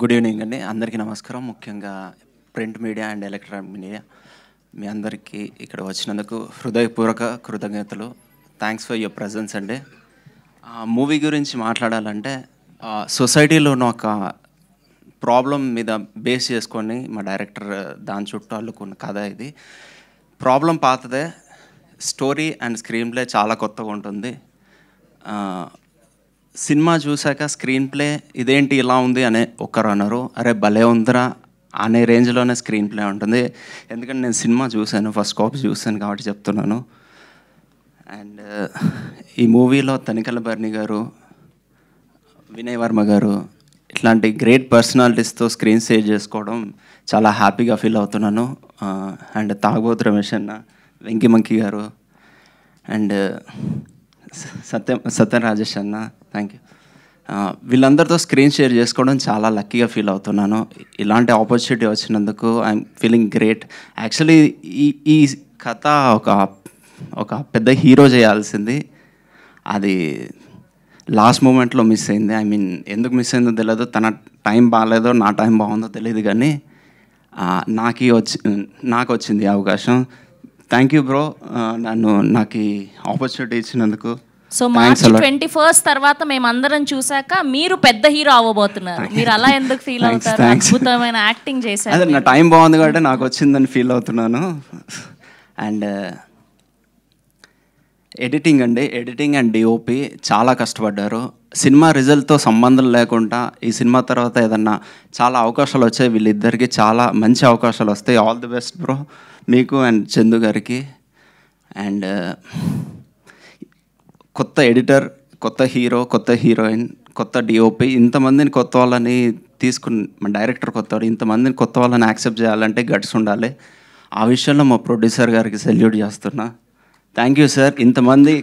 Good evening అండి. అందరికీ నమస్కారం. ముఖ్యంగా print media and electronic media మీ అందరికీ ఇక్కడ వచ్చినందుకు హృదయపూర్వక కృతజ్ఞతలు. థ్యాంక్స్ ఫర్ యువర్ ప్రజెన్స్ అండి. మూవీ గురించి మాట్లాడాలంటే సొసైటీలో ఉన్న ఒక ప్రాబ్లం మీద బేస్ చేసుకొని మా డైరెక్టర్ దాని చుట్టూ అల్లుకున్న కథ ఇది. ప్రాబ్లం పాతదే, స్టోరీ అండ్ స్క్రీన్ ప్లే చాలా కొత్తగా ఉంటుంది. సినిమా చూశాక స్క్రీన్ ప్లే ఇదేంటి ఇలా ఉంది అనే ఒక్కరు అన్నారు, అరే భలే ఉందిరా అనే రేంజ్లోనే స్క్రీన్ ప్లే ఉంటుంది. ఎందుకంటే నేను సినిమా చూశాను, ఫస్ట్ కాపీ చూశాను కాబట్టి చెప్తున్నాను. అండ్ ఈ మూవీలో తనికెళ్ళ భరణి గారు, వినయ్ వర్మ గారు ఇట్లాంటి గ్రేట్ పర్సనాలిటీస్తో స్క్రీన్ సేవ్ చేసుకోవడం చాలా హ్యాపీగా ఫీల్ అవుతున్నాను. అండ్ తాగబోతు రమేష్ అన్న, వెంకీ మంకీ గారు అండ్ సత్యం రాజేష్ అన్న, థ్యాంక్ యూ. వీళ్ళందరితో స్క్రీన్ షేర్ చేసుకోవడం చాలా లక్కీగా ఫీల్ అవుతున్నాను. ఇలాంటి ఆపర్చునిటీ వచ్చినందుకు ఐఎమ్ ఫీలింగ్ గ్రేట్. యాక్చువల్లీ ఈ కథ ఒక పెద్ద హీరో చేయాల్సింది, అది లాస్ట్ మూమెంట్లో మిస్ అయింది. ఐ మీన్ ఎందుకు మిస్ అయిందో తెలియదు, తన టైం బాగాలేదో నా టైం బాగుందో తెలియదు, కానీ నాకు వచ్చింది అవకాశం. థ్యాంక్ యూ బ్రో, నాకు ఈ ఆపర్చునిటీ ఇచ్చినందుకు. సో మార్చి 21 తర్వాత మేమందరం చూసాక మీరు పెద్ద హీరో అవ్వబోతున్నారు. మీరు అలా ఎందుకు ఫీల్ అవుతారు? అద్భుతమైన యాక్టింగ్ చేశారు. అదే నా టైం బాగుంది కాబట్టి నాకు వచ్చిందని ఫీల్ అవుతున్నాను. అండ్ ఎడిటింగ్ అండ్ డిఓపి చాలా కష్టపడ్డారు. సినిమా రిజల్ట్తో సంబంధం లేకుండా ఈ సినిమా తర్వాత ఏదన్నా చాలా అవకాశాలు వచ్చాయి. వీళ్ళిద్దరికి చాలా మంచి అవకాశాలు వస్తాయి. ఆల్ ది బెస్ట్ బ్రో మీకు అండ్ చందు గారికి. అండ్ కొత్త ఎడిటర్, కొత్త హీరో, కొత్త హీరోయిన్, కొత్త డిఓపి, ఇంతమందిని కొత్త వాళ్ళని తీసుకుని మా డైరెక్టర్ కొత్తవాడు, ఇంతమందిని కొత్త వాళ్ళని యాక్సెప్ట్ చేయాలంటే గట్స్ ఉండాలి. ఆ విషయంలో మా ప్రొడ్యూసర్ గారికి సెల్యూట్ చేస్తున్నా. Thank you sir. ఇంతమంది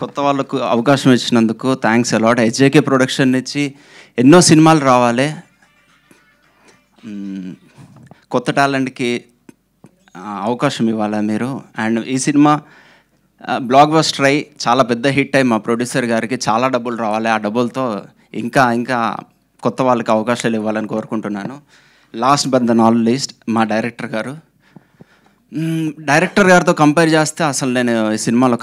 కొత్త వాళ్ళకు అవకాశం ఇచ్చినందుకు థ్యాంక్స్ అలాట్. హెచ్జేకే ప్రొడక్షన్ నుంచి ఎన్నో సినిమాలు రావాలి, కొత్త టాలెంట్కి అవకాశం ఇవ్వాలి మీరు. అండ్ ఈ సినిమా బ్లాక్ బస్టర్ అయ్యి చాలా పెద్ద హిట్ అయ్యి మా ప్రొడ్యూసర్ గారికి చాలా డబ్బులు రావాలి. ఆ డబ్బులతో ఇంకా కొత్త వాళ్ళకి అవకాశాలు ఇవ్వాలని కోరుకుంటున్నాను. Last but the not least మా డైరెక్టర్ గారితో కంపేర్ చేస్తే అసలు నేను ఈ సినిమాలో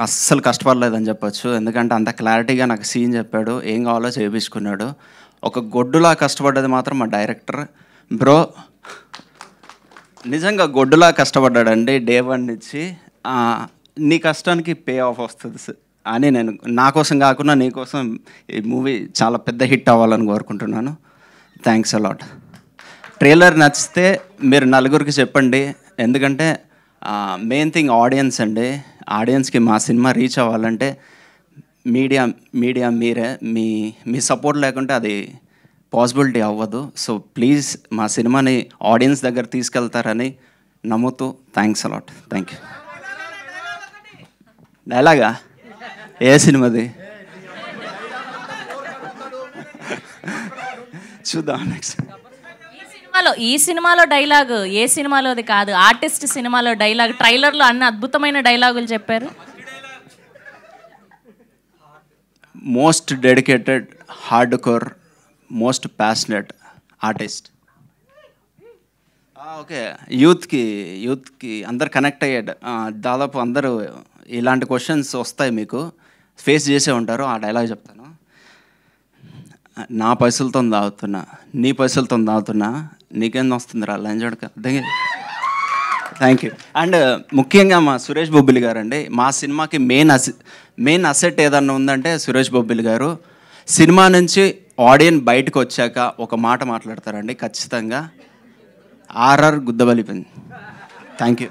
అస్సలు కష్టపడలేదని చెప్పొచ్చు. ఎందుకంటే అంత క్లారిటీగా నాకు సీన్ చెప్పాడు, ఏం కావాలో చేయించుకున్నాడు. ఒక గొడ్డులా కష్టపడ్డది మాత్రం మా డైరెక్టర్ బ్రో, నిజంగా గొడ్డులా కష్టపడ్డాడండి. డే 1 నుంచి నీ కష్టానికి పే ఆఫ్ వస్తుంది అని నేను నా కోసం కాకుండా నీ కోసం ఈ మూవీ చాలా పెద్ద హిట్ అవ్వాలని కోరుకుంటున్నాను. Thanks a lot. ట్రైలర్ నచ్చితే మీరు నలుగురికి చెప్పండి, ఎందుకంటే మెయిన్ థింగ్ ఆడియన్స్ అండి. ఆడియన్స్కి మా సినిమా రీచ్ అవ్వాలంటే మీడియా మీరే, మీ సపోర్ట్ లేకుంటే అది పాసిబిలిటీ అవ్వదు. సో ప్లీజ్ మా సినిమాని ఆడియన్స్ దగ్గర తీసుకెళ్తారని నమ్ముతూ థ్యాంక్స్ అలాట్. Thank you. డైలాగా ఏ సినిమాది చూద్దాం నెక్స్ట్. ఈ సినిమాలో డైలాగ్ ఏ సినిమాలోది కాదు, ఆర్టిస్ట్ సినిమాలో డైలాగ్. ట్రైలర్లో అన్ని అద్భుతమైన డైలాగులు చెప్పారు. Most dedicated, hard core, most passionate artist. Okay, యూత్కి అందరు కనెక్ట్ అయ్యాడు. దాదాపు అందరూ ఇలాంటి క్వశ్చన్స్ వస్తాయి, మీకు ఫేస్ చేసే ఉంటారు. ఆ డైలాగ్ చెప్తాను. నా పైసలతో తాగుతున్నా, నీ పైసలతో తాగుతున్నా, నీకేం వస్తుందిరా లంజోడక. Thank you. అండ్ ముఖ్యంగా మా సురేష్ బొబ్బిలి గారు అండి. మా సినిమాకి మెయిన్ అసెట్ ఏదన్నా ఉందంటే సురేష్ బొబ్బిలి గారు. సినిమా నుంచి ఆడియన్స్ బయటకు వచ్చాక ఒక మాట మాట్లాడతారండి ఖచ్చితంగా, ఆర్ఆర్ గుద్దబలిపోయింది. Thank you.